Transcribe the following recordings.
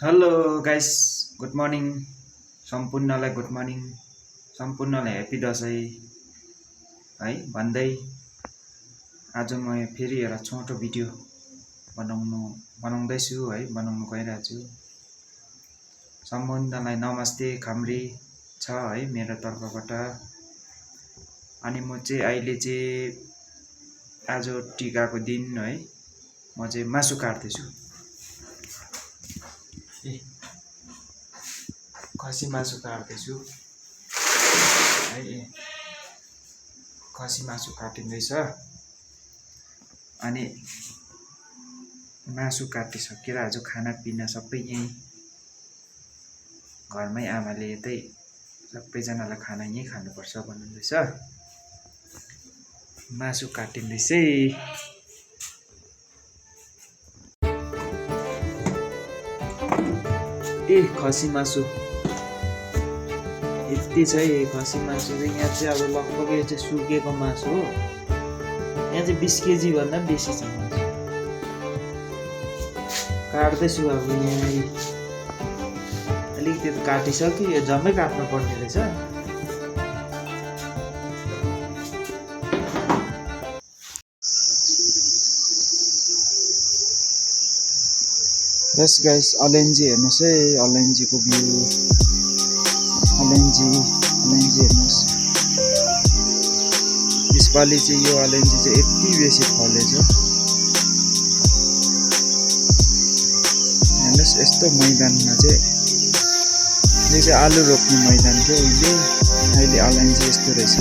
Hello guys, good morning. सम्पूर्णलाई good morning, सम्पूर्णलाई happy Dashain है भन्दै आज म फेरि एउटा छोटो भिडियो बनाउँदैछु है, बनाउनु गइरहेको छु। सम्पूर्णलाई नमस्ते खम्री छ है मेरो तर्फबाट। अनि म चाहिँ अहिले चाहिँ आज टिकाको दिन है, म चाहिँ मासु काट्दैछु। खसी मासु काट्दैछु है, खसी मासु काटिँदैछ। अनि मासु काटिसकेर आज खानापिना सबै यहीँ घरमै आमाले यतै सबैजनालाई खाना यहीँ खानुपर्छ भन्नुहुँदैछ। मासु काटिँदैछ। खसी मासु यति छ है। खसी मासु चाहिँ यहाँ चाहिँ अब लगभग यो चाहिँ सुकेको मासु हो। यहाँ चाहिँ 20 केजी भन्दा पनि बेसी छ मासु। काट्दैछु अब यहाँ अलिकति काटिसक्यो, यो जम्मै काट्नु पर्ने रहेछ। यस गाइस, अलैँची हेर्नुहोस् है, अलैँचीको भ्यू। अलैँची हेर्नुहोस्। यसपालि चाहिँ यो अलैँची चाहिँ यति बेसी फलेछ हेर्नुहोस्। यस्तो मैदानमा चाहिँ यो चाहिँ आलु रोप्ने मैदान थियो उहिले, अहिले अलैँची यस्तो रहेछ।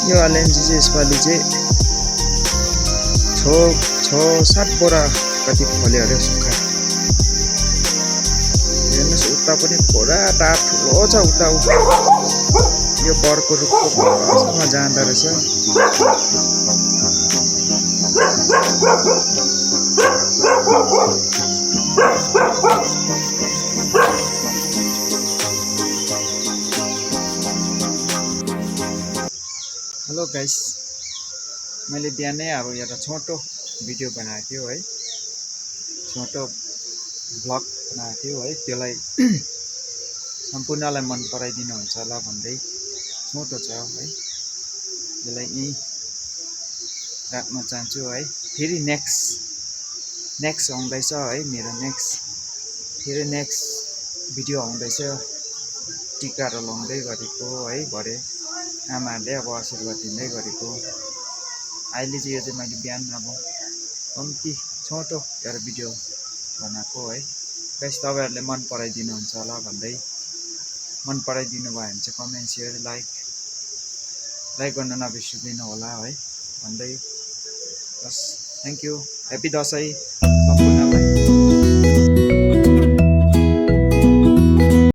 यो अलैँची चाहिँ यसपालि चाहिँ 6-7 बोरा कति फल्यो अरे सुक्खा। हेर्नुहोस्, उता पनि पुरा टाप ठुलो छ। उता यो बरको रुखको घरसम्म जाँदो रहेछ। हेलो गाइस, मैले बिहानै अब एउटा छोटो भिडियो बनाएको थियो है, छोटो भ्लग बनाएको थियो है। त्यसलाई सम्पूर्णलाई मन पराइदिनु हुन्छ होला भन्दै छोटो छ है, त्यसलाई यहीँ राख्न चाहन्छु है। फेरि नेक्स्ट आउँदैछ है, मेरो फेरि नेक्स्ट भिडियो आउँदैछ टिकाहरू लाउँदै गरेको है। भरे आमाहरूले अब आशीर्वाद दिँदै गरेको। अहिले चाहिँ यो चाहिँ मैले बिहान अब कम्ती छोटो एउटा भिडियो बनाएको है। गाइस, तपाईँहरूले मन पराइदिनु हुन्छ होला भन्दै, मन पराइदिनु भयो भने चाहिँ कमेन्ट सेयर लाइक गर्न नबिर्सिदिनु होला है भन्दै, बस थ्याङ्क यू, ह्याप्पी दसैँ।